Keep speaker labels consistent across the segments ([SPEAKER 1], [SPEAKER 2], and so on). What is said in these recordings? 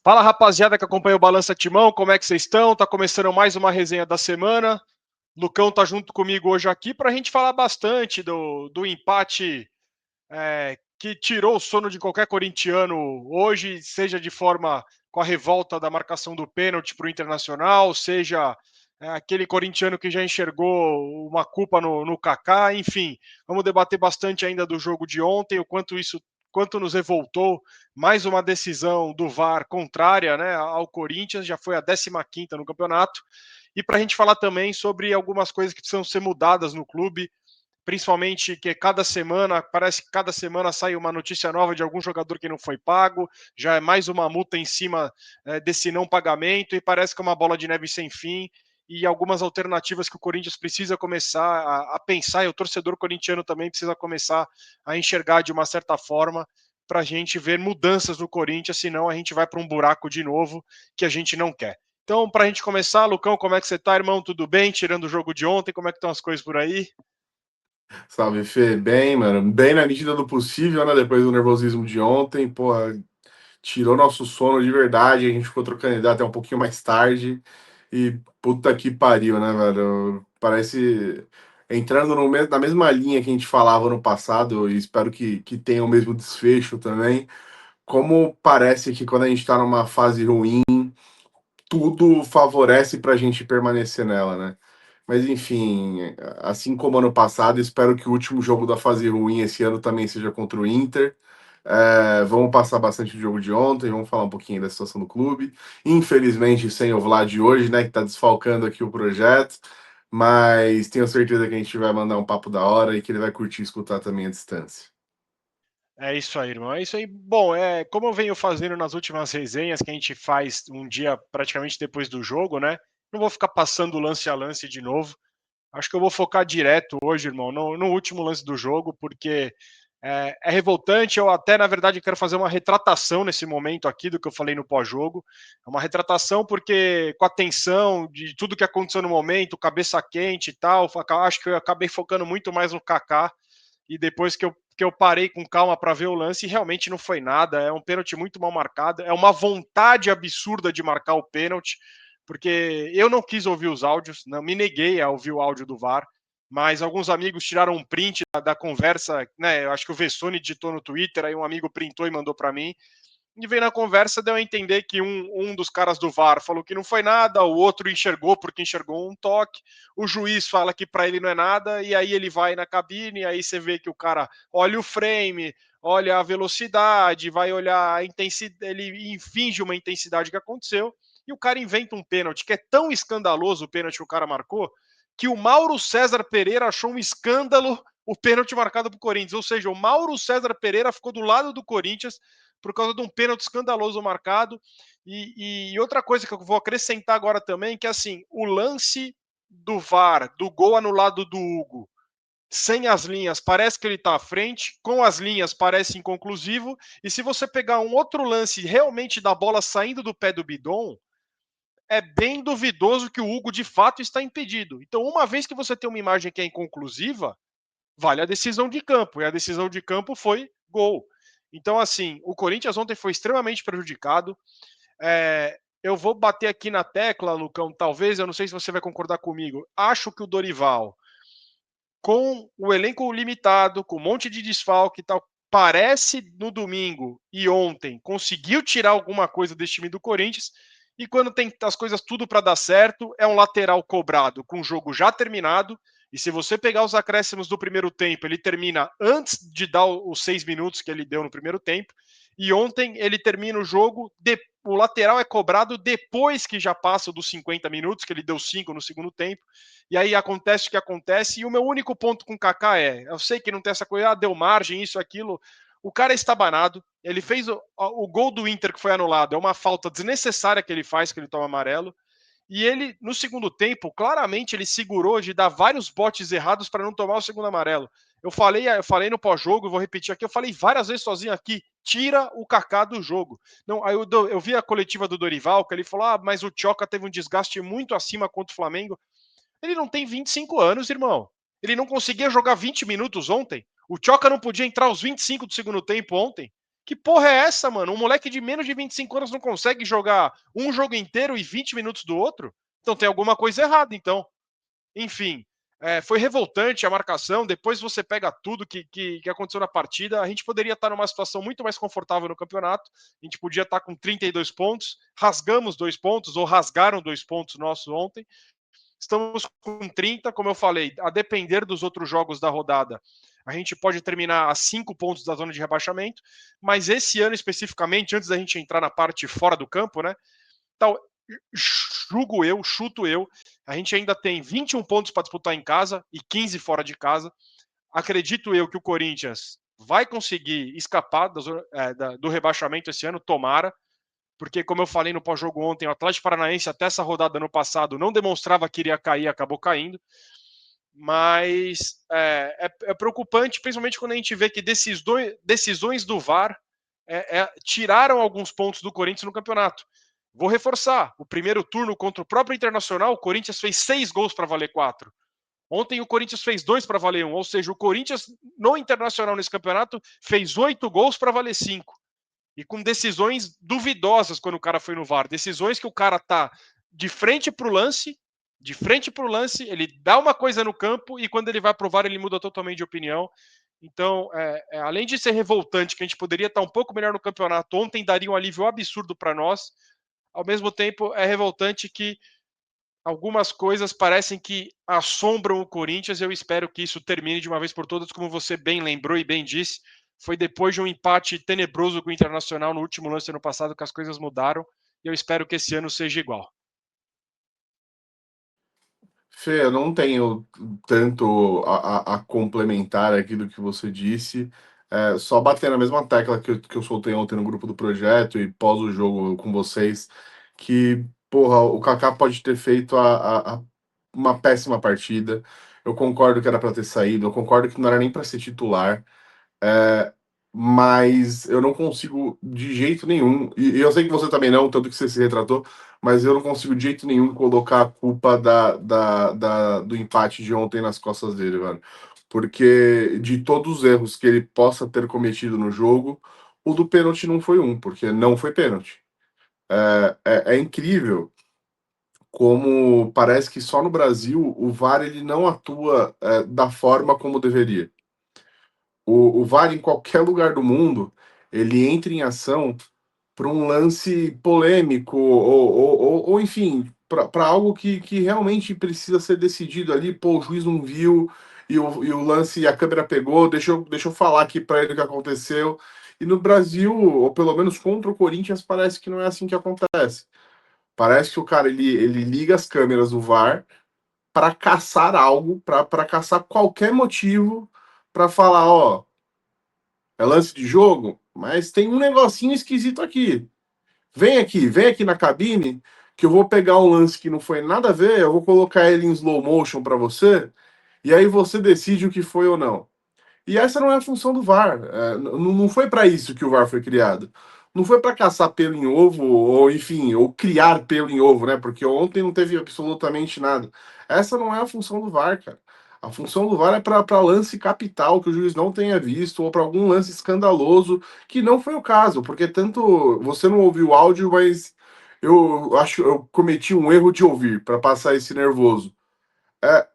[SPEAKER 1] Fala, rapaziada que acompanha o Balança Timão, como é que vocês estão? Tá começando mais uma resenha da semana. Lucão tá junto comigo hoje aqui para a gente falar bastante do empate que tirou o sono de qualquer corintiano hoje, seja de forma com a revolta da marcação do pênalti para o Internacional, seja aquele corintiano que já enxergou uma culpa no Kaká, enfim. Vamos debater bastante ainda do jogo de ontem, o quanto nos revoltou mais uma decisão do VAR contrária, né, ao Corinthians, já foi a 15ª no campeonato, e para a gente falar também sobre algumas coisas que precisam ser mudadas no clube, principalmente que parece que cada semana sai uma notícia nova de algum jogador que não foi pago, já é mais uma multa em cima desse não pagamento, e parece que é uma bola de neve sem fim, e algumas alternativas que o Corinthians precisa começar a pensar, e o torcedor corintiano também precisa começar a enxergar de uma certa forma, para a gente ver mudanças no Corinthians, senão a gente vai para um buraco de novo que a gente não quer. Então, para a gente começar, Lucão, como é que você tá, irmão? Tudo bem? Tirando o jogo de ontem, como é que estão as coisas por aí?
[SPEAKER 2] Salve, Fê. Bem, mano. Bem na medida do possível, né? Depois do nervosismo de ontem, porra, tirou nosso sono de verdade. A gente ficou trocando ideia até um pouquinho mais tarde. E puta que pariu, né, velho? Parece entrando na mesma linha que a gente falava no passado, e espero que tenha o mesmo desfecho também. Como parece que quando a gente tá numa fase ruim, tudo favorece pra gente permanecer nela, né? Mas enfim, assim como ano passado, espero que o último jogo da fase ruim esse ano também seja contra o Inter. Vamos passar bastante do jogo de ontem, vamos falar um pouquinho da situação do clube. Infelizmente, sem o Vlad hoje, né, que está desfalcando aqui o projeto, mas tenho certeza que a gente vai mandar um papo da hora e que ele vai curtir escutar também à distância.
[SPEAKER 1] É isso aí, irmão. É isso aí. Bom, como eu venho fazendo nas últimas resenhas que a gente faz um dia praticamente depois do jogo, né? Não vou ficar passando lance a lance de novo. Acho que eu vou focar direto hoje, irmão, no último lance do jogo, porque é revoltante. Eu até, na verdade, quero fazer uma retratação nesse momento aqui do que eu falei no pós-jogo. É uma retratação porque, com a tensão de tudo que aconteceu no momento, cabeça quente e tal, acho que eu acabei focando muito mais no Kaká e depois que eu parei com calma para ver o lance, realmente não foi nada. É um pênalti muito mal marcado. É uma vontade absurda de marcar o pênalti, porque eu não quis ouvir os áudios, não me neguei a ouvir o áudio do VAR, mas alguns amigos tiraram um print da conversa, né? Eu acho que o Vessone digitou no Twitter, aí um amigo printou e mandou para mim. E veio na conversa, deu a entender que um dos caras do VAR falou que não foi nada, o outro enxergou porque enxergou um toque, o juiz fala que para ele não é nada, e aí ele vai na cabine, e aí você vê que o cara olha o frame, olha a velocidade, vai olhar a intensidade, ele finge uma intensidade que aconteceu, e o cara inventa um pênalti, que é tão escandaloso o pênalti que o cara marcou, que o Mauro César Pereira achou um escândalo o pênalti marcado para o Corinthians, ou seja, o Mauro César Pereira ficou do lado do Corinthians por causa de um pênalti escandaloso marcado. E outra coisa que eu vou acrescentar agora também, que assim, o lance do VAR, do gol anulado do Hugo, sem as linhas parece que ele está à frente, com as linhas parece inconclusivo, e se você pegar um outro lance realmente da bola saindo do pé do Bidon, é bem duvidoso que o Hugo de fato está impedido. Então, uma vez que você tem uma imagem que é inconclusiva, vale a decisão de campo. E a decisão de campo foi gol. Então, assim, o Corinthians ontem foi extremamente prejudicado. Eu vou bater aqui na tecla, Lucão, talvez, eu não sei se você vai concordar comigo. Acho que o Dorival, com o elenco limitado, com um monte de desfalque e tal, parece no domingo e ontem conseguiu tirar alguma coisa desse time do Corinthians. E quando tem as coisas tudo para dar certo, é um lateral cobrado com o jogo já terminado. E se você pegar os acréscimos do primeiro tempo, ele termina antes de dar os 6 minutos que ele deu no primeiro tempo. E ontem ele termina o jogo, o lateral é cobrado depois que já passa dos 50 minutos, que ele deu 5 no segundo tempo. E aí acontece o que acontece. E o meu único ponto com o Kaká eu sei que não tem essa coisa, deu margem, isso, aquilo. O cara é estabanado, ele fez o gol do Inter que foi anulado, é uma falta desnecessária que ele faz, que ele toma amarelo. E ele, no segundo tempo, claramente ele segurou de dar vários botes errados para não tomar o segundo amarelo. Eu falei no pós-jogo, vou repetir aqui, eu falei várias vezes sozinho aqui, tira o Kaká do jogo. Não, aí eu vi a coletiva do Dorival, que ele falou, mas o Tioca teve um desgaste muito acima contra o Flamengo. Ele não tem 25 anos, irmão. Ele não conseguia jogar 20 minutos ontem. O Tioca não podia entrar aos 25 do segundo tempo ontem. Que porra é essa, mano? Um moleque de menos de 25 anos não consegue jogar um jogo inteiro e 20 minutos do outro? Então tem alguma coisa errada, então. Enfim, foi revoltante a marcação. Depois você pega tudo que aconteceu na partida. A gente poderia estar numa situação muito mais confortável no campeonato. A gente podia estar com 32 pontos. Rasgamos 2 pontos, ou rasgaram 2 pontos nossos ontem. Estamos com 30, como eu falei, a depender dos outros jogos da rodada. A gente pode terminar a 5 pontos da zona de rebaixamento, mas esse ano especificamente, antes da gente entrar na parte fora do campo, né? Tal, julgo eu, chuto eu, a gente ainda tem 21 pontos para disputar em casa e 15 fora de casa. Acredito eu que o Corinthians vai conseguir escapar do rebaixamento esse ano, tomara, porque, como eu falei no pós-jogo ontem, o Atlético Paranaense, até essa rodada no passado, não demonstrava que iria cair, acabou caindo. Mas é preocupante, principalmente quando a gente vê que decisões do VAR tiraram alguns pontos do Corinthians no campeonato. Vou reforçar: o primeiro turno contra o próprio Internacional, o Corinthians fez 6 gols para valer 4. Ontem o Corinthians fez 2 para valer 1. Ou seja, o Corinthians no Internacional nesse campeonato fez 8 gols para valer 5. E com decisões duvidosas quando o cara foi no VAR. Decisões que o cara tá de frente pro lance, ele dá uma coisa no campo e quando ele vai pro VAR ele muda totalmente de opinião. Então, além de ser revoltante, que a gente poderia estar um pouco melhor no campeonato, ontem daria um alívio absurdo para nós, ao mesmo tempo é revoltante que algumas coisas parecem que assombram o Corinthians. Eu espero que isso termine de uma vez por todas, como você bem lembrou e bem disse. Foi depois de um empate tenebroso com o Internacional no último lance ano passado que as coisas mudaram. E eu espero que esse ano seja igual.
[SPEAKER 2] Fê, eu não tenho tanto a complementar aqui do que você disse. Só bater na mesma tecla que eu soltei ontem no grupo do projeto e pós o jogo com vocês, que, porra, o Kaká pode ter feito uma péssima partida. Eu concordo que era para ter saído, eu concordo que não era nem para ser titular. É, mas eu não consigo de jeito nenhum, e eu sei que você também não, tanto que você se retratou, mas eu não consigo de jeito nenhum colocar a culpa do empate de ontem nas costas dele, velho. Porque de todos os erros que ele possa ter cometido no jogo, o do pênalti não foi um, porque não foi pênalti. É incrível como parece que só no Brasil o VAR ele não atua da forma como deveria. O VAR em qualquer lugar do mundo, ele entra em ação para um lance polêmico ou enfim, para algo que realmente precisa ser decidido ali. Pô, o juiz não viu e o lance, a câmera pegou, deixa eu falar aqui para ele o que aconteceu. E no Brasil, ou pelo menos contra o Corinthians, parece que não é assim que acontece. Parece que o cara ele liga as câmeras do VAR para caçar algo, para caçar qualquer motivo para falar, ó, é lance de jogo, mas tem um negocinho esquisito aqui. Vem aqui na cabine, que eu vou pegar um lance que não foi nada a ver, eu vou colocar ele em slow motion para você, e aí você decide o que foi ou não. E essa não é a função do VAR. Não foi para isso que o VAR foi criado. Não foi para caçar pelo em ovo, ou enfim, ou criar pelo em ovo, né? Porque ontem não teve absolutamente nada. Essa não é a função do VAR, cara. A função do VAR é para lance capital que o juiz não tenha visto, ou para algum lance escandaloso, que não foi o caso, porque tanto você não ouviu o áudio, mas eu acho que eu cometi um erro de ouvir para passar esse nervoso. É,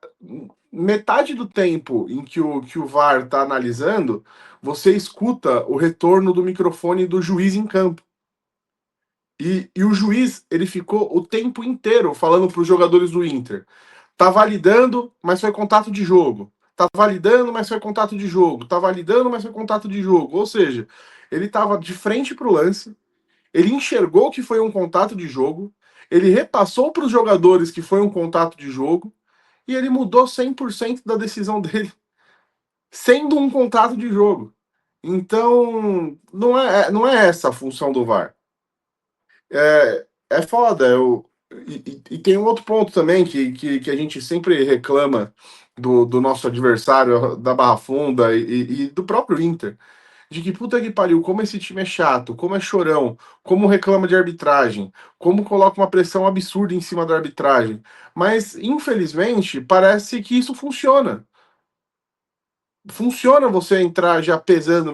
[SPEAKER 2] metade do tempo em que o VAR está analisando, você escuta o retorno do microfone do juiz em campo. E o juiz, ele ficou o tempo inteiro falando para os jogadores do Inter. Tá validando, mas foi contato de jogo. Tá validando, mas foi contato de jogo. Tá validando, mas foi contato de jogo. Ou seja, ele estava de frente para o lance, ele enxergou que foi um contato de jogo, ele repassou para os jogadores que foi um contato de jogo, e ele mudou 100% da decisão dele, sendo um contrato de jogo. Então, não é essa a função do VAR. É foda. E tem um outro ponto também que a gente sempre reclama do nosso adversário, da Barra Funda e do próprio Inter. De que puta que pariu, como esse time é chato, como é chorão, como reclama de arbitragem, como coloca uma pressão absurda em cima da arbitragem. Mas, infelizmente, parece que isso funciona. Funciona você entrar já pesando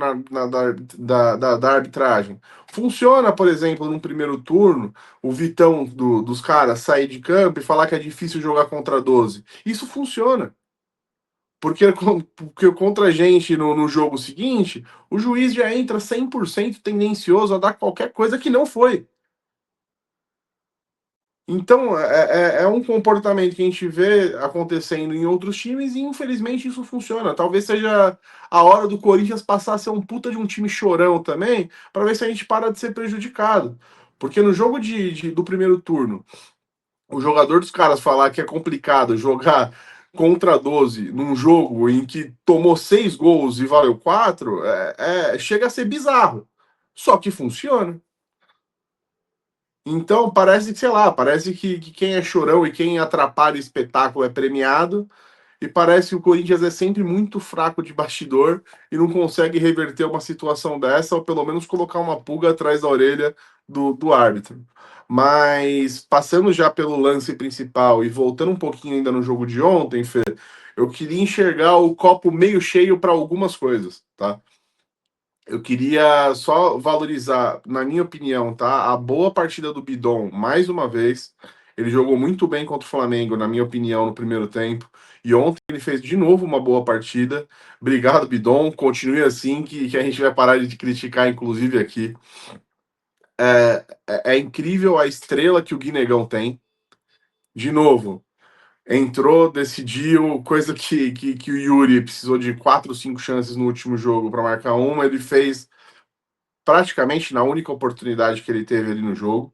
[SPEAKER 2] da arbitragem. Funciona, por exemplo, num primeiro turno, o Vitão dos caras sair de campo e falar que é difícil jogar contra 12. Isso funciona. Porque contra a gente no jogo seguinte, o juiz já entra 100% tendencioso a dar qualquer coisa que não foi. Então, é um comportamento que a gente vê acontecendo em outros times e infelizmente isso funciona. Talvez seja a hora do Corinthians passar a ser um puta de um time chorão também, para ver se a gente para de ser prejudicado. Porque no jogo do primeiro turno, o jogador dos caras falar que é complicado jogar contra 12 num jogo em que tomou 6 gols e valeu 4, chega a ser bizarro. Só que funciona. Então, parece que, sei lá, parece que quem é chorão e quem atrapalha o espetáculo é premiado, e parece que o Corinthians é sempre muito fraco de bastidor e não consegue reverter uma situação dessa, ou pelo menos colocar uma pulga atrás da orelha do árbitro. Mas, passando já pelo lance principal e voltando um pouquinho ainda no jogo de ontem, Fê, eu queria enxergar o copo meio cheio para algumas coisas, tá? Eu queria só valorizar, na minha opinião, tá? A boa partida do Bidon, mais uma vez. Ele jogou muito bem contra o Flamengo, na minha opinião, no primeiro tempo. E ontem ele fez de novo uma boa partida. Obrigado, Bidon. Continue assim, que a gente vai parar de criticar, inclusive, aqui. É incrível a estrela que o Guinegão tem. De novo, entrou, decidiu, coisa que o Yuri precisou de 4 ou 5 chances no último jogo para marcar uma. Ele fez praticamente na única oportunidade que ele teve ali no jogo.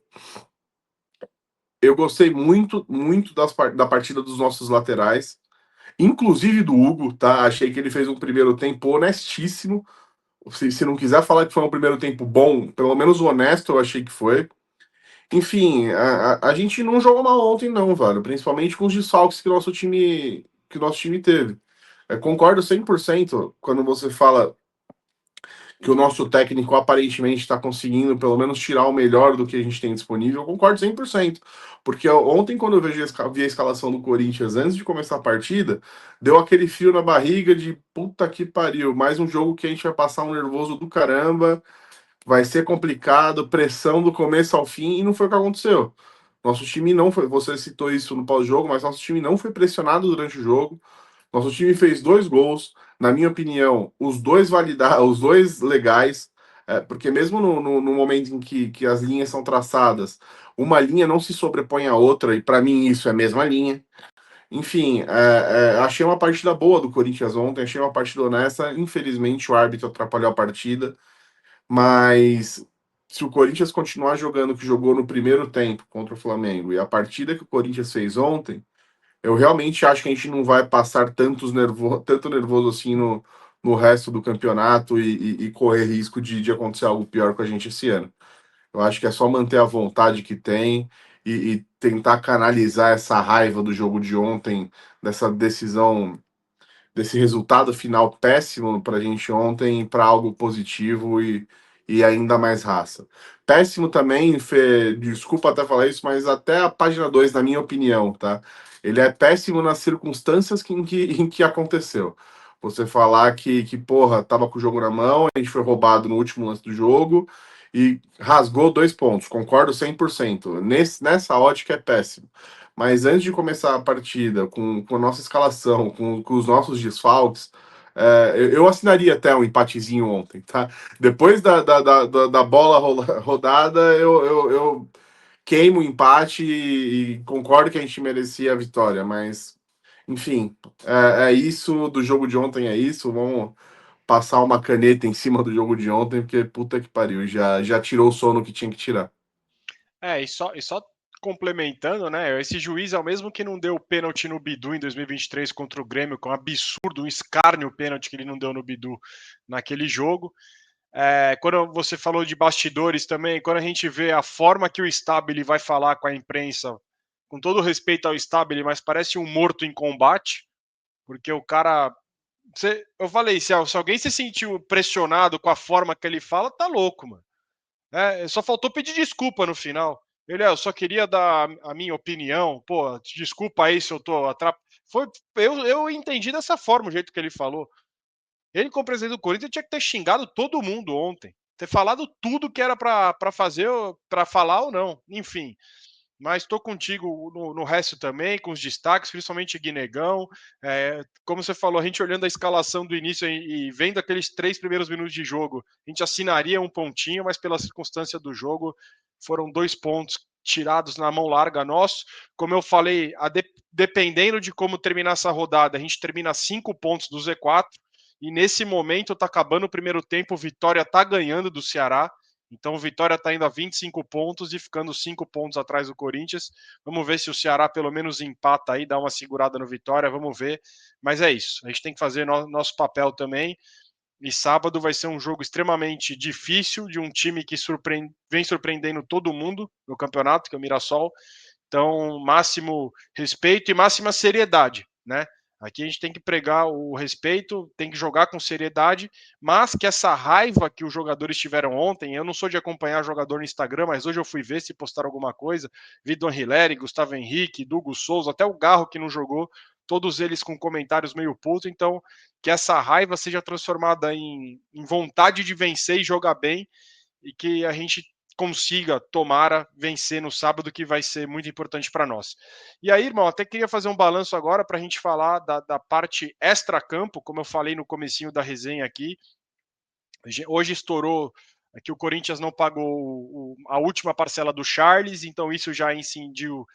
[SPEAKER 2] Eu gostei muito, muito da partida dos nossos laterais, inclusive do Hugo, tá? Achei que ele fez um primeiro tempo honestíssimo. Se não quiser falar que foi um primeiro tempo bom, pelo menos honesto, eu achei que foi. Enfim, a gente não jogou mal ontem, não, velho. Principalmente com os desfalques que o nosso time teve. Concordo 100% quando você fala que o nosso técnico aparentemente está conseguindo pelo menos tirar o melhor do que a gente tem disponível, eu concordo 100%. Porque ontem, quando eu vi a escalação do Corinthians antes de começar a partida, deu aquele frio na barriga de puta que pariu, mais um jogo que a gente vai passar um nervoso do caramba, vai ser complicado, pressão do começo ao fim, e não foi o que aconteceu. Nosso time não foi, você citou isso no pós-jogo, mas nosso time não foi pressionado durante o jogo. Nosso time fez 2 gols, na minha opinião, os dois legais, porque mesmo no momento em que as linhas são traçadas, uma linha não se sobrepõe à outra, e para mim isso é a mesma linha. Enfim, achei uma partida boa do Corinthians ontem, achei uma partida honesta. Infelizmente, o árbitro atrapalhou a partida, mas se o Corinthians continuar jogando o que jogou no primeiro tempo contra o Flamengo e a partida que o Corinthians fez ontem, eu realmente acho que a gente não vai passar tanto nervoso assim no resto do campeonato e correr risco de acontecer algo pior com a gente esse ano. Eu acho que é só manter a vontade que tem e tentar canalizar essa raiva do jogo de ontem, dessa decisão, desse resultado final péssimo para a gente ontem, para algo positivo e ainda mais raça. Péssimo também, Fê, desculpa até falar isso, mas até a página 2 na minha opinião, tá? Ele é péssimo nas circunstâncias em que aconteceu. Você falar porra, tava com o jogo na mão, a gente foi roubado no último lance do jogo e rasgou 2 pontos. Concordo 100%. Nessa ótica é péssimo. Mas antes de começar a partida, com a nossa escalação, com os nossos desfalques, eu assinaria até um empatezinho ontem, tá? Depois da bola rodada, eu queimo o empate e concordo que a gente merecia a vitória, mas, enfim, é isso do jogo de ontem, é isso. Vamos passar uma caneta em cima do jogo de ontem, porque puta que pariu, já tirou o sono que tinha que tirar.
[SPEAKER 1] E só complementando, né? Esse juiz é o mesmo que não deu o pênalti no Bidu em 2023 contra o Grêmio, com um absurdo, um escárnio o pênalti que ele não deu no Bidu naquele jogo. Quando você falou de bastidores também, quando a gente vê a forma que o Stabile vai falar com a imprensa, com todo respeito ao Stabile, mas parece um morto em combate, porque o cara. Eu falei, se alguém se sentiu pressionado com a forma que ele fala, tá louco, mano. Só faltou pedir desculpa no final. Eu só queria dar a minha opinião. Pô, desculpa aí se eu tô atrap... Foi, eu entendi dessa forma o jeito que ele falou. Ele, como presidente do Corinthians, tinha que ter xingado todo mundo ontem. Ter falado tudo que era para fazer, para falar ou não. Enfim, mas estou contigo no resto também, com os destaques, principalmente Guinegão. Como você falou, a gente olhando a escalação do início e vendo aqueles 3 primeiros minutos de jogo, a gente assinaria um pontinho, mas pela circunstância do jogo, foram 2 pontos tirados na mão larga nosso. Como eu falei, dependendo de como terminar essa rodada, a gente termina 5 pontos do Z4, e nesse momento está acabando o primeiro tempo, o Vitória está ganhando do Ceará. Então o Vitória está indo a 25 pontos e ficando 5 pontos atrás do Corinthians. Vamos ver se o Ceará pelo menos empata aí, dá uma segurada no Vitória, vamos ver. Mas é isso, a gente tem que fazer nosso papel também. E sábado vai ser um jogo extremamente difícil de um time que vem surpreendendo todo mundo no campeonato, que é o Mirassol. Então, máximo respeito e máxima seriedade, né? Aqui a gente tem que pregar o respeito, tem que jogar com seriedade, mas que essa raiva que os jogadores tiveram ontem, eu não sou de acompanhar jogador no Instagram, mas hoje eu fui ver se postaram alguma coisa, vi Don Hileri, Gustavo Henrique, Dugo Souza, até o Garro que não jogou, todos eles com comentários meio puto, então que essa raiva seja transformada em vontade de vencer e jogar bem, e que a gente consiga, tomara, vencer no sábado, que vai ser muito importante para nós. E aí, irmão, até queria fazer um balanço agora para a gente falar da parte extra-campo, como eu falei no comecinho da resenha aqui. Hoje estourou que o Corinthians não pagou a última parcela do Charles, então isso já incidiu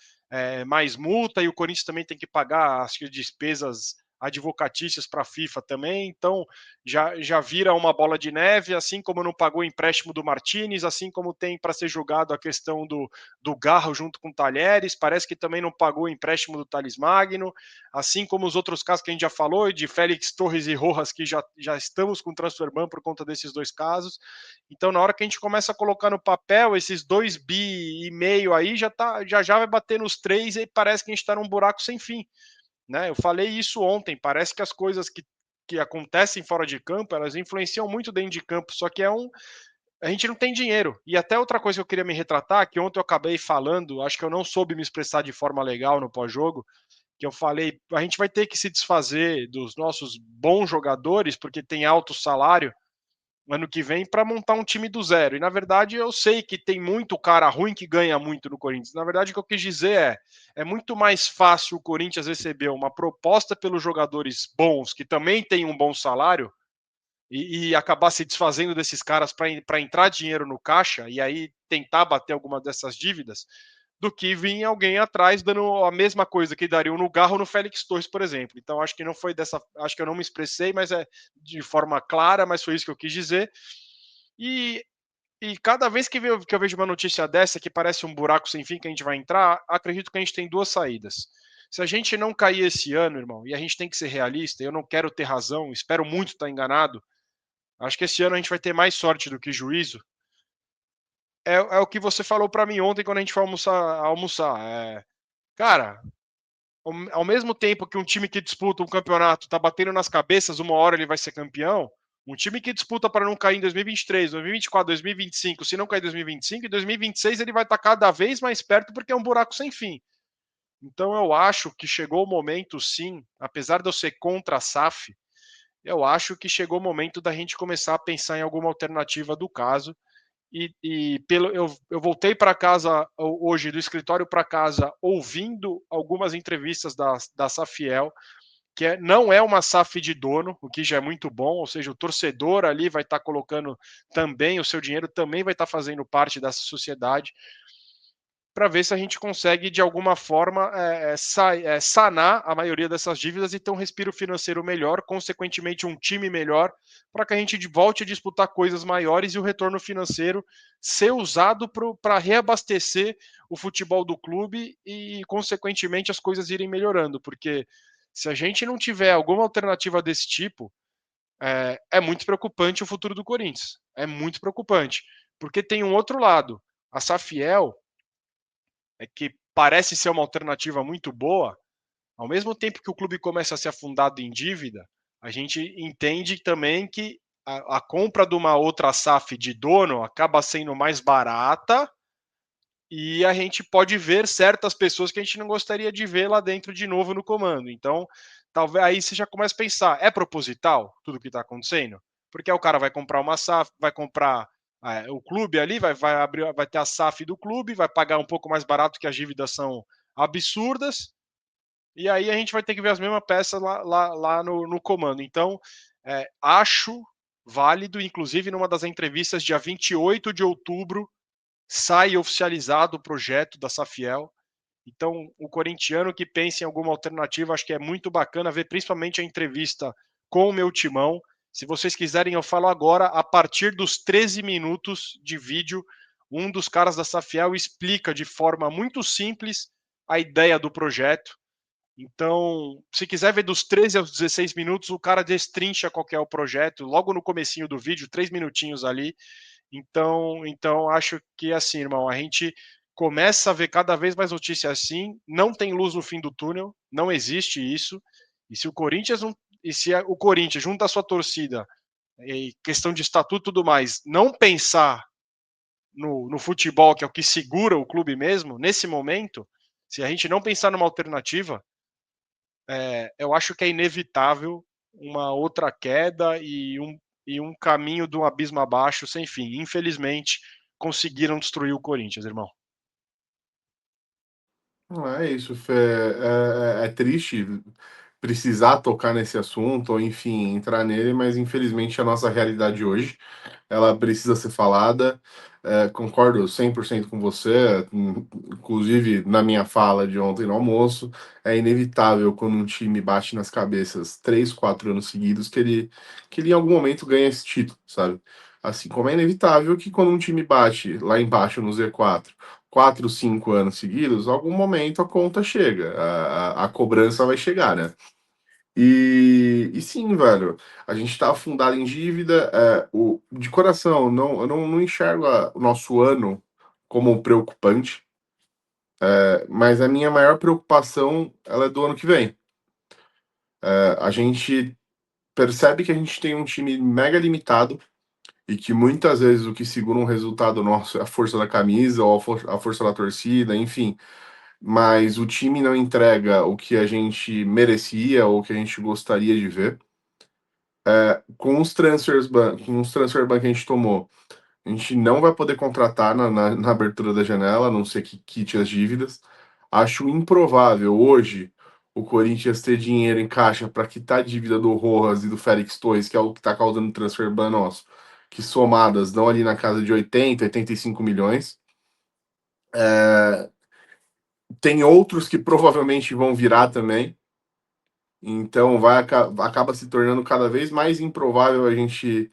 [SPEAKER 1] mais multa, e o Corinthians também tem que pagar, acho que, despesas advocatícias para a FIFA também, então já vira uma bola de neve, assim como não pagou o empréstimo do Martinez, assim como tem para ser julgado a questão do Garro junto com o Talheres, parece que também não pagou o empréstimo do Thales Magno, assim como os outros casos que a gente já falou, de Félix Torres e Rojas, que já estamos com transfer ban por conta desses dois casos. Então, na hora que a gente começa a colocar no papel, esses 2,5 bi aí já vai bater nos 3 e parece que a gente está num buraco sem fim. Né? Eu falei isso ontem, parece que as coisas que acontecem fora de campo, elas influenciam muito dentro de campo, só que a gente não tem dinheiro. E até outra coisa que eu queria me retratar, que ontem eu acabei falando, acho que eu não soube me expressar de forma legal no pós-jogo, que eu falei, a gente vai ter que se desfazer dos nossos bons jogadores, porque tem alto salário ano que vem, para montar um time do zero. E na verdade eu sei que tem muito cara ruim que ganha muito no Corinthians. Na verdade o que eu quis dizer é muito mais fácil o Corinthians receber uma proposta pelos jogadores bons, que também têm um bom salário, e acabar se desfazendo desses caras para entrar dinheiro no caixa e aí tentar bater alguma dessas dívidas, do que vir alguém atrás dando a mesma coisa que dariam no Garro no Félix Torres, por exemplo. Então acho que não foi dessa, acho que eu não me expressei, mas é de forma clara, mas foi isso que eu quis dizer. E, e cada vez que eu vejo uma notícia dessa que parece um buraco sem fim que a gente vai entrar, acredito que a gente tem duas saídas. Se a gente não cair esse ano, irmão, e a gente tem que ser realista, eu não quero ter razão, espero muito estar enganado. Acho que esse ano a gente vai ter mais sorte do que juízo. É o que você falou para mim ontem quando a gente foi almoçar. Cara, ao mesmo tempo que um time que disputa um campeonato tá batendo nas cabeças, uma hora ele vai ser campeão. Um time que disputa para não cair em 2023, 2024, 2025, se não cair em 2025, em 2026 ele vai estar cada vez mais perto porque é um buraco sem fim. Então eu acho que chegou o momento, sim, apesar de eu ser contra a SAF, eu acho que chegou o momento da gente começar a pensar em alguma alternativa do caso. Eu voltei para casa hoje, do escritório para casa, ouvindo algumas entrevistas da Safiel, que não é uma SAF de dono, o que já é muito bom, ou seja, o torcedor ali vai estar colocando também o seu dinheiro, também vai estar fazendo parte dessa sociedade, para ver se a gente consegue, de alguma forma, sanar a maioria dessas dívidas e ter um respiro financeiro melhor, consequentemente, um time melhor, para que a gente volte a disputar coisas maiores e o retorno financeiro ser usado para reabastecer o futebol do clube e, consequentemente, as coisas irem melhorando. Porque se a gente não tiver alguma alternativa desse tipo, é muito preocupante o futuro do Corinthians. É muito preocupante. Porque tem um outro lado. A Safiel que parece ser uma alternativa muito boa, ao mesmo tempo que o clube começa a ser afundado em dívida, a gente entende também que a compra de uma outra SAF de dono acaba sendo mais barata e a gente pode ver certas pessoas que a gente não gostaria de ver lá dentro de novo no comando. Então, talvez aí você já começa a pensar, é proposital tudo que está acontecendo? Porque aí o cara vai comprar uma SAF, vai comprar o clube ali, vai abrir, vai ter a SAF do clube, vai pagar um pouco mais barato que as dívidas são absurdas, e aí a gente vai ter que ver as mesmas peças lá no comando. Então, acho válido, inclusive numa das entrevistas, dia 28 de outubro, sai oficializado o projeto da Safiel. Então, o corintiano que pensa em alguma alternativa, acho que é muito bacana ver, principalmente a entrevista com o meu timão. Se vocês quiserem, eu falo agora, a partir dos 13 minutos de vídeo, um dos caras da Safiel explica de forma muito simples a ideia do projeto. Então, se quiser ver dos 13 aos 16 minutos, o cara destrincha qual que é o projeto, logo no comecinho do vídeo, 3 minutinhos ali. Então acho que assim, irmão, a gente começa a ver cada vez mais notícias assim, não tem luz no fim do túnel, não existe isso. E se o Corinthians não, e se o Corinthians junto à sua torcida, em questão de estatuto e tudo mais, não pensar no futebol, que é o que segura o clube mesmo, nesse momento, se a gente não pensar numa alternativa, eu acho que é inevitável uma outra queda e um caminho de um abismo abaixo sem fim. Infelizmente, conseguiram destruir o Corinthians, irmão.
[SPEAKER 2] Não é isso, Fê. É triste precisar tocar nesse assunto, ou enfim, entrar nele, mas infelizmente a nossa realidade hoje, ela precisa ser falada. Concordo 100% com você, inclusive na minha fala de ontem no almoço, é inevitável quando um time bate nas cabeças 3, 4 anos seguidos que ele em algum momento ganha esse título, sabe? Assim como é inevitável que quando um time bate lá embaixo no Z4 4, 5 anos seguidos, algum momento a conta chega, a cobrança vai chegar, né? E sim, velho, a gente tá afundado em dívida. De coração, não, eu não enxergo o nosso ano como preocupante, mas a minha maior preocupação ela é do ano que vem. A gente percebe que a gente tem um time mega limitado e que muitas vezes o que segura um resultado nosso é a força da camisa ou a força da torcida, enfim. Mas o time não entrega o que a gente merecia ou o que a gente gostaria de ver. Com os transfer ban que a gente tomou, a gente não vai poder contratar na abertura da janela, a não ser que quite as dívidas. Acho improvável hoje o Corinthians ter dinheiro em caixa para quitar a dívida do Rojas e do Félix Torres, que é o que está causando o transfer ban nosso, que somadas dão ali na casa de 85 milhões. Tem outros que provavelmente vão virar também. Então acaba se tornando cada vez mais improvável a gente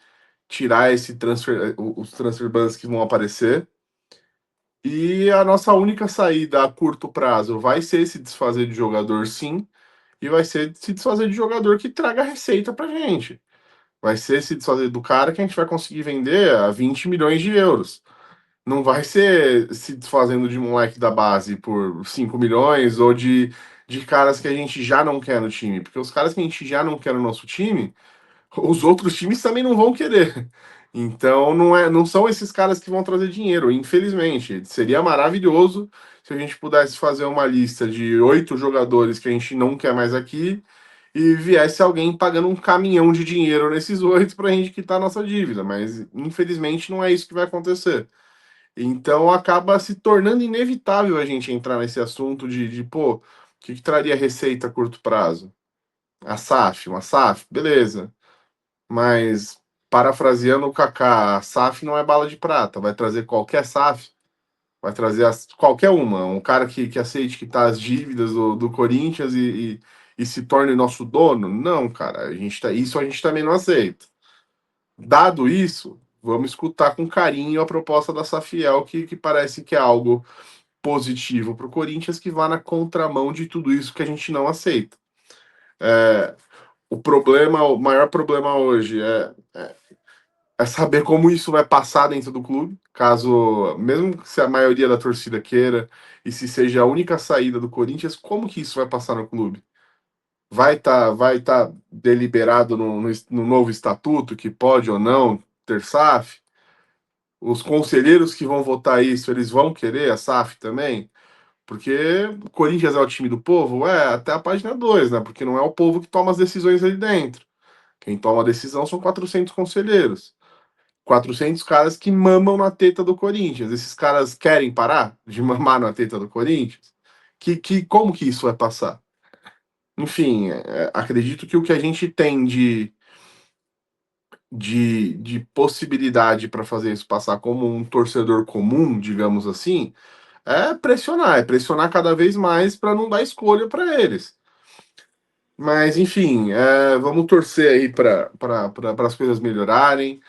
[SPEAKER 2] tirar os transfer bans que vão aparecer. E a nossa única saída a curto prazo vai ser se desfazer de jogador, sim, e vai ser se desfazer de jogador que traga receita pra gente. Vai ser se desfazer do cara que a gente vai conseguir vender a 20 milhões de euros. Não vai ser se desfazendo de moleque da base por 5 milhões ou de caras que a gente já não quer no time. Porque os caras que a gente já não quer no nosso time, os outros times também não vão querer. Então não são esses caras que vão trazer dinheiro, infelizmente. Seria maravilhoso se a gente pudesse fazer uma lista de 8 jogadores que a gente não quer mais aqui e viesse alguém pagando um caminhão de dinheiro nesses 8 para a gente quitar a nossa dívida, mas infelizmente não é isso que vai acontecer. Então acaba se tornando inevitável a gente entrar nesse assunto de pô, o que traria receita a curto prazo? A SAF, uma SAF, beleza. Mas, parafraseando o Kaká, a SAF não é bala de prata, vai trazer qualquer SAF, vai trazer qualquer uma, um cara que aceite quitar as dívidas do Corinthians e se torne nosso dono. Não, cara, isso a gente também não aceita. Dado isso, vamos escutar com carinho a proposta da Safiel, que parece que é algo positivo para o Corinthians, que vá na contramão de tudo isso que a gente não aceita. O maior problema hoje é saber como isso vai passar dentro do clube, caso, mesmo que se a maioria da torcida queira, e se seja a única saída do Corinthians, como que isso vai passar no clube? Vai tá deliberado no novo estatuto que pode ou não ter SAF? os conselheiros que vão votar isso, eles vão querer a SAF também? Porque o Corinthians é o time do povo? É, até a página 2, né? Porque não é o povo que toma as decisões ali dentro. Quem toma a decisão são 400 conselheiros. 400 caras que mamam na teta do Corinthians. Esses caras querem parar de mamar na teta do Corinthians? Como que isso vai passar? Enfim, acredito que o que a gente tem de possibilidade para fazer isso passar como um torcedor comum, digamos assim, é pressionar cada vez mais para não dar escolha para eles. Mas, enfim, vamos torcer aí para as coisas melhorarem.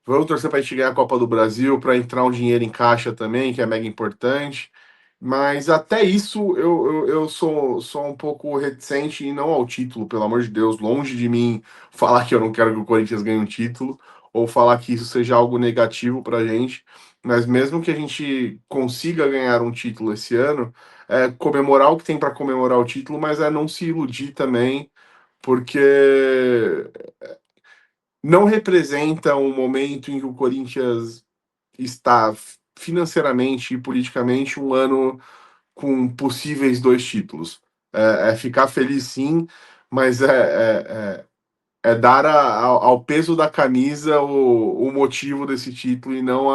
[SPEAKER 2] Vamos torcer para a gente ganhar a Copa do Brasil, para entrar um dinheiro em caixa também, que é mega importante. Mas até isso eu sou um pouco reticente e não ao título, pelo amor de Deus, longe de mim falar que eu não quero que o Corinthians ganhe um título, ou falar que isso seja algo negativo para a gente. Mas mesmo que a gente consiga ganhar um título esse ano, comemorar o que tem para comemorar o título, mas não se iludir também, porque não representa um momento em que o Corinthians está financeiramente e politicamente um ano com possíveis dois títulos. É ficar feliz sim, mas é dar ao peso da camisa o motivo desse título e não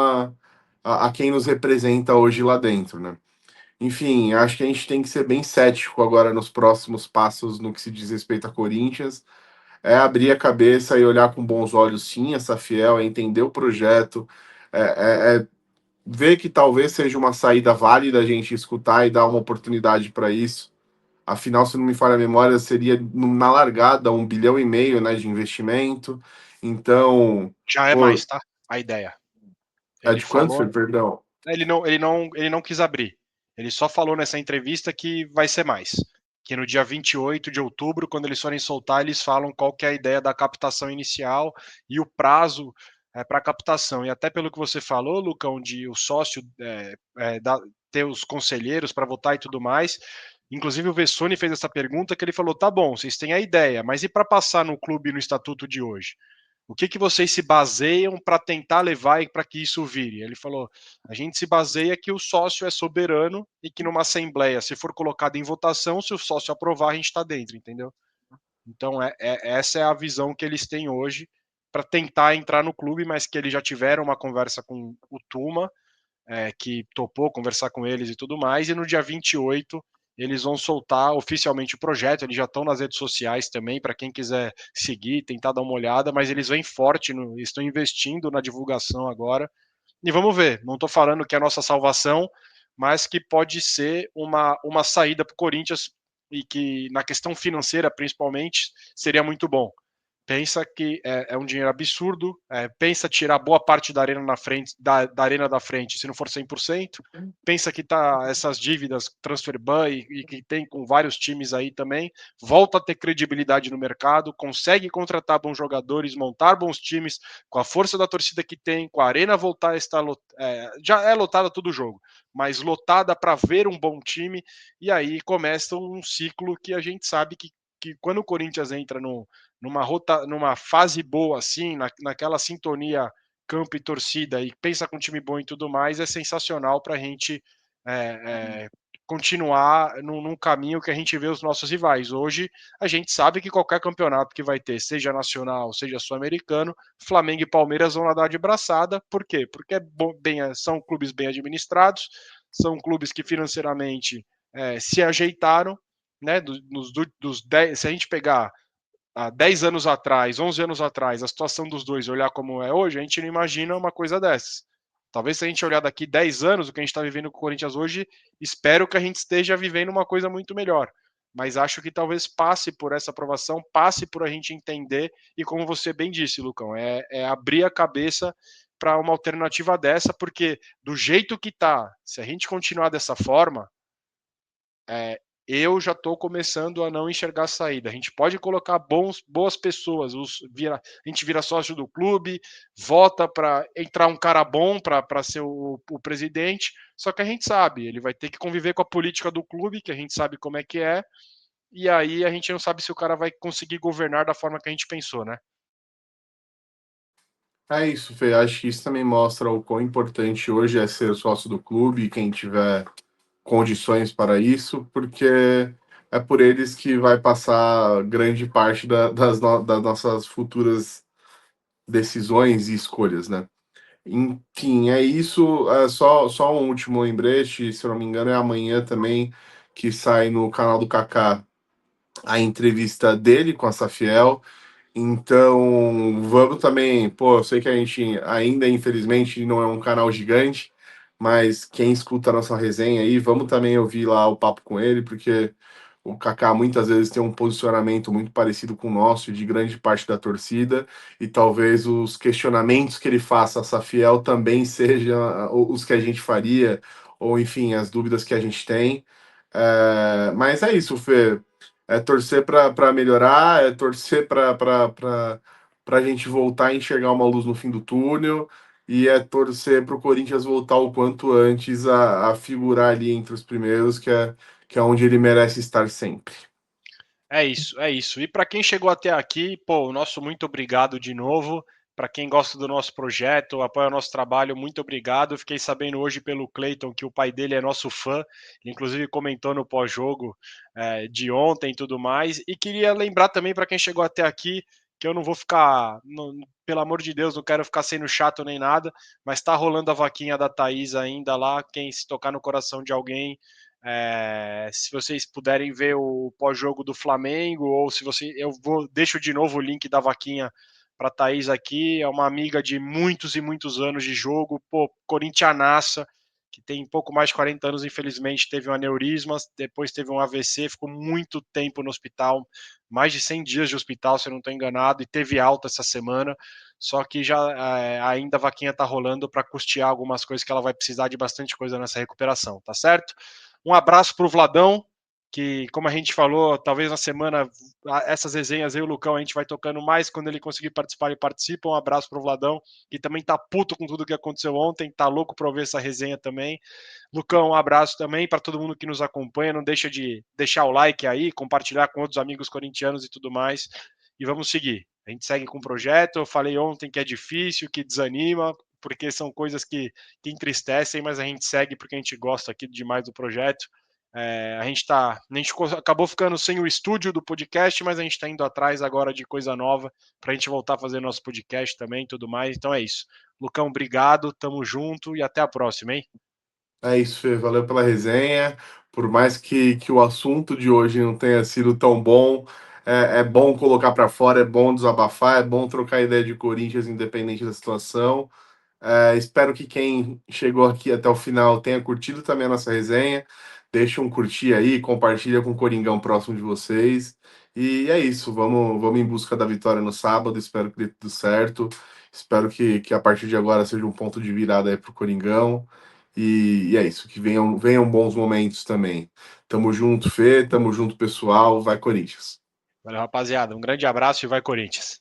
[SPEAKER 2] a quem nos representa hoje lá dentro, né? Enfim, acho que a gente tem que ser bem cético agora nos próximos passos no que se diz respeito a Corinthians. É abrir a cabeça e olhar com bons olhos, sim, essa fiel, é entender o projeto, é ver que talvez seja uma saída válida a gente escutar e dar uma oportunidade para isso. Afinal, se não me falha a memória, seria na largada 1,5 bilhão, né, de investimento. Então,
[SPEAKER 1] Já é
[SPEAKER 2] pô,
[SPEAKER 1] mais, tá? A ideia.
[SPEAKER 2] é
[SPEAKER 1] Ele
[SPEAKER 2] de quanto, Fê?
[SPEAKER 1] falou,
[SPEAKER 2] Perdão.
[SPEAKER 1] ele não quis abrir. Ele só falou nessa entrevista que vai ser mais. Que no dia 28 de outubro, quando eles forem soltar, eles falam qual que é a ideia da captação inicial e o prazo para captação. E até pelo que você falou, Lucão, de o sócio ter os conselheiros para votar e tudo mais. Inclusive o Vessone fez essa pergunta que ele falou: tá bom, vocês têm a ideia, mas e para passar no clube no estatuto de hoje? O que vocês se baseiam para tentar levar e para que isso vire? Ele falou: a gente se baseia que o sócio é soberano e que numa assembleia, se for colocado em votação, se o sócio aprovar, a gente está dentro, entendeu? Então essa é a visão que eles têm hoje para tentar entrar no clube, mas que eles já tiveram uma conversa com o Tuma, que topou conversar com eles e tudo mais, e no dia 28 eles vão soltar oficialmente o projeto, eles já estão nas redes sociais também, para quem quiser seguir, tentar dar uma olhada, mas eles vêm forte, estão investindo na divulgação agora, e vamos ver, não estou falando que é a nossa salvação, mas que pode ser uma saída para o Corinthians, e que na questão financeira, principalmente, seria muito bom. Pensa que é um dinheiro absurdo, pensa tirar boa parte da arena na frente, da arena da frente, se não for 100%. Pensa que tá essas dívidas, transfer ban e que tem com vários times aí também, volta a ter credibilidade no mercado, consegue contratar bons jogadores, montar bons times, com a força da torcida que tem, com a arena voltar a estar já é lotada todo jogo, mas lotada para ver um bom time, e aí começa um ciclo que a gente sabe que quando o Corinthians entra numa fase boa assim, naquela sintonia campo e torcida, e pensa com um time bom e tudo mais, é sensacional para a gente é, é, continuar num caminho que a gente vê os nossos rivais. Hoje a gente sabe que qualquer campeonato que vai ter, seja nacional, seja sul-americano, Flamengo e Palmeiras vão nadar de braçada. Por quê? Porque são clubes bem administrados, são clubes que financeiramente se ajeitaram, né? Dos 10, se a gente pegar há 10 anos atrás, 11 anos atrás, a situação dos dois, olhar como é hoje, a gente não imagina uma coisa dessas. Talvez se a gente olhar daqui 10 anos, o que a gente está vivendo com o Corinthians hoje, espero que a gente esteja vivendo uma coisa muito melhor. Mas acho que talvez passe por essa aprovação, passe por a gente entender, e como você bem disse, Lucão, é abrir a cabeça para uma alternativa dessa, porque do jeito que está, se a gente continuar dessa forma, é, eu já estou começando a não enxergar saída. A gente pode colocar boas pessoas, a gente vira sócio do clube, vota para entrar um cara bom para ser o presidente, só que a gente sabe, ele vai ter que conviver com a política do clube, que a gente sabe como é, e aí a gente não sabe se o cara vai conseguir governar da forma que a gente pensou, né?
[SPEAKER 2] É isso, Fê. Acho que isso também mostra o quão importante hoje é ser sócio do clube, quem tiver condições para isso, porque é por eles que vai passar grande parte das nossas futuras decisões e escolhas, né? Enfim, é isso. É só um último lembrete, se eu não me engano, é amanhã também que sai no canal do Kaká a entrevista dele com a Safiel. Então, vamos também. Pô, eu sei que a gente ainda, infelizmente, não é um canal gigante, mas quem escuta a nossa resenha aí, vamos também ouvir lá o papo com ele, porque o Kaká muitas vezes tem um posicionamento muito parecido com o nosso, de grande parte da torcida, e talvez os questionamentos que ele faça a Safiel também sejam os que a gente faria, ou enfim, as dúvidas que a gente tem. Mas é isso, Fê. É torcer para melhorar, é torcer para a gente voltar a enxergar uma luz no fim do túnel e é torcer para o Corinthians voltar o quanto antes a figurar ali entre os primeiros, que é onde ele merece estar sempre.
[SPEAKER 1] É isso, é isso. E para quem chegou até aqui, pô, o nosso muito obrigado de novo. Para quem gosta do nosso projeto, apoia o nosso trabalho, muito obrigado. Fiquei sabendo hoje pelo Cleiton que o pai dele é nosso fã, ele inclusive comentou no pós-jogo de ontem e tudo mais. E queria lembrar também para quem chegou até aqui que eu não vou ficar, pelo amor de Deus, não quero ficar sendo chato nem nada, mas está rolando a vaquinha da Thaís ainda lá. Quem se tocar no coração de alguém, se vocês puderem ver o pós-jogo do Flamengo, ou se você. Deixo de novo o link da vaquinha para Thaís aqui. É uma amiga de muitos e muitos anos de jogo, pô, corintianaça, que tem pouco mais de 40 anos, infelizmente, teve um aneurisma, depois teve um AVC, ficou muito tempo no hospital, mais de 100 dias de hospital, se eu não estou enganado, e teve alta essa semana. Só que já ainda a vaquinha tá rolando para custear algumas coisas que ela vai precisar de bastante coisa nessa recuperação, tá certo? Um abraço para o Vladão, que, como a gente falou, talvez na semana, essas resenhas aí, o Lucão, a gente vai tocando mais. Quando ele conseguir participar, ele participa. Um abraço para o Vladão, que também tá puto com tudo que aconteceu ontem, tá louco para ver essa resenha também. Lucão, um abraço também para todo mundo que nos acompanha. Não deixa de deixar o like aí, compartilhar com outros amigos corintianos e tudo mais. E vamos seguir. A gente segue com o projeto. Eu falei ontem que é difícil, que desanima, porque são coisas que entristecem, mas a gente segue porque a gente gosta aqui demais do projeto. A gente acabou ficando sem o estúdio do podcast, mas a gente está indo atrás agora de coisa nova para a gente voltar a fazer nosso podcast também e tudo mais. Então é isso. Lucão, obrigado, tamo junto e até a próxima, hein?
[SPEAKER 2] É isso, Fê. Valeu pela resenha. Por mais que o assunto de hoje não tenha sido tão bom, é bom colocar para fora, é bom desabafar, é bom trocar ideia de Corinthians, independente da situação. Espero que quem chegou aqui até o final tenha curtido também a nossa resenha. Deixa um curtir aí, compartilha com o Coringão próximo de vocês. E é isso, vamos em busca da vitória no sábado. Espero que dê tudo certo. Espero que a partir de agora seja um ponto de virada aí para o Coringão. E é isso, que venham bons momentos também. Tamo junto, Fê, tamo junto, pessoal. Vai, Corinthians.
[SPEAKER 1] Valeu, rapaziada. Um grande abraço e vai, Corinthians.